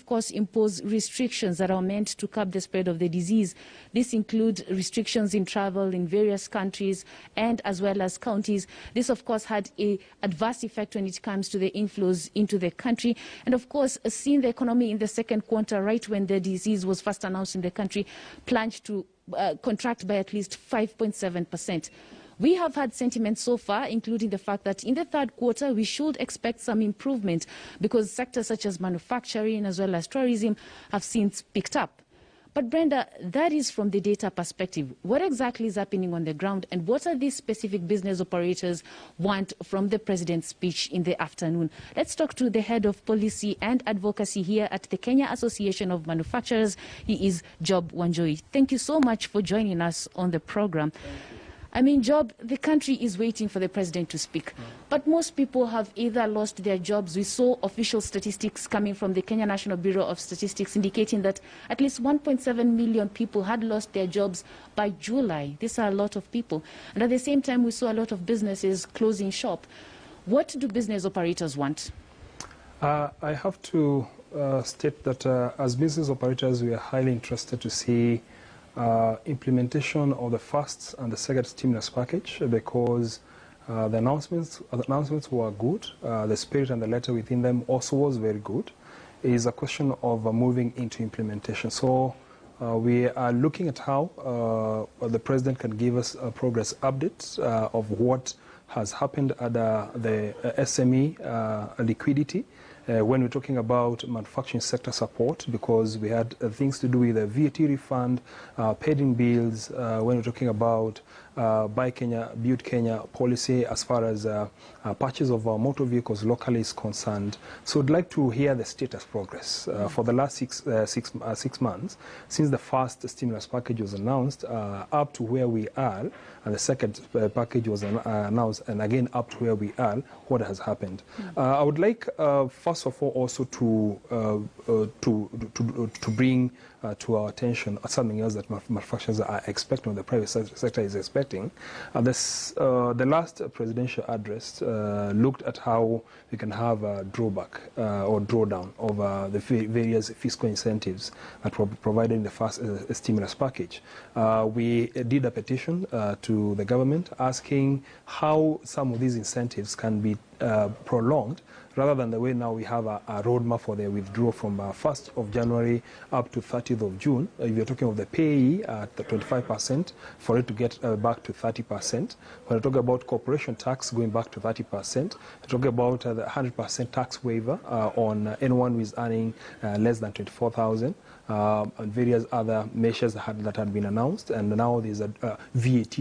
of course, impose restrictions that are meant to curb the spread of the disease. This includes restrictions in travel in various countries and as well as counties. This, of course, had an adverse effect when it comes to the inflows into the country. And, of course, seeing the economy in the second quarter, right when the disease was first announced in the country, plunged to contract by at least 5.7%. We have had sentiment so far, including the fact that in the third quarter, we should expect some improvement because sectors such as manufacturing as well as tourism have since picked up. But Brenda, that is from the data perspective. What exactly is happening on the ground, and what are these specific business operators want from the president's speech in the afternoon? Let's talk to the head of policy and advocacy here at the Kenya Association of Manufacturers. He is Job Wanjohi. Thank you so much for joining us on the program. I mean, Job, the country is waiting for the president to speak. But most people have either lost their jobs. We saw official statistics coming from the Kenya National Bureau of Statistics indicating that at least 1.7 million people had lost their jobs by July. These are a lot of people. And at the same time, we saw a lot of businesses closing shop. What do business operators want? I have to state that as business operators, we are highly interested to see implementation of the first and the second stimulus package because the announcements were good. The spirit and the letter within them also was very good. It is a question of moving into implementation. So we are looking at how the president can give us a progress update of what has happened at the SME liquidity. When we're talking about manufacturing sector support, because we had things to do with the VAT refund, paid-in bills, when we're talking about Buy Kenya, Build Kenya policy as far as purchase of motor vehicles locally is concerned. So I'd like to hear the status progress for the last six months since the first stimulus package was announced up to where we are, and the second package was announced, and again up to where we are, what has happened. I would like first of all also to bring to our attention something else that manufacturers are expecting, or the private sector is expecting. The last presidential address looked at how we can have a drawback or drawdown of the various fiscal incentives that were provided in the first stimulus package. We did a petition to the government asking how some of these incentives can be prolonged, rather than the way now we have a roadmap for the withdrawal from 1st of January up to 30th of June. If you're talking of the payee at the 25%, for it to get back to 30%. When we're talking about corporation tax going back to 30%, we're talking about the 100% tax waiver on anyone who is earning less than 24,000. And various other measures that had been announced, and now there's a VAT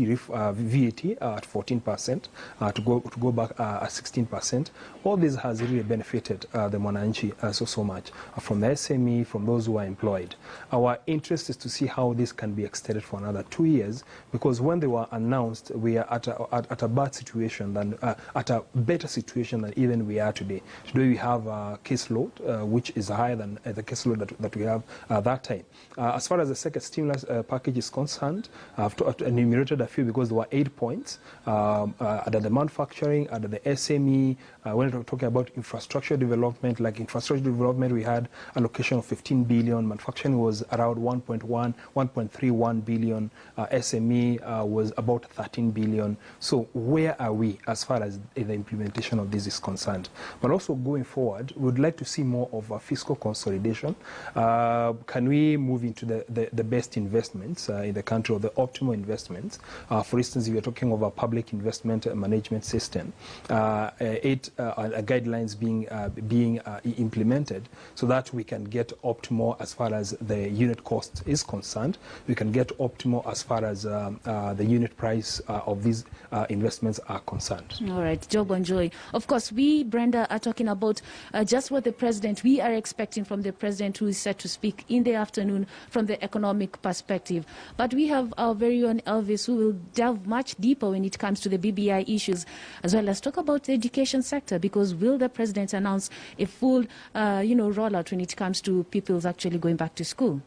at 14% to go back at 16%. All this has really benefited the Mwananchi so much from the SME, from those who are employed. Our interest is to see how this can be extended for another 2 years, because when they were announced, we are at a bad situation than at a better situation than even we are today. Today we have a caseload which is higher than the caseload that we have that time. As far as the second stimulus package is concerned, I've enumerated a few because there were 8 points. Under the manufacturing, under the SME, when we're talking about infrastructure development, like infrastructure development, we had allocation of 15 billion. Manufacturing was around 1.31 billion. SME was about 13 billion. So where are we as far as the implementation of this is concerned? But also going forward, we would like to see more of a fiscal consolidation. Can we move into the best investments in the country, or the optimal investments? For instance, if you're talking of a public investment management system, guidelines being implemented so that we can get optimal as far as the unit cost is concerned. We can get optimal as far as the unit price of these investments are concerned. All right, Job Wanjohi. Of course, we, Brenda, are talking about just what we are expecting from the president, who is set to speak in the afternoon from the economic perspective. But we have our very own Elvis, who will delve much deeper when it comes to the BBI issues, as well as talk about the education sector, because will the president announce a full rollout when it comes to people's actually going back to school?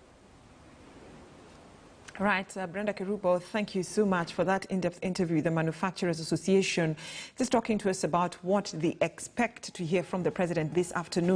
Right, Brenda Kerubo, thank you so much for that in-depth interview with the Manufacturers Association. Just talking to us about what they expect to hear from the president this afternoon.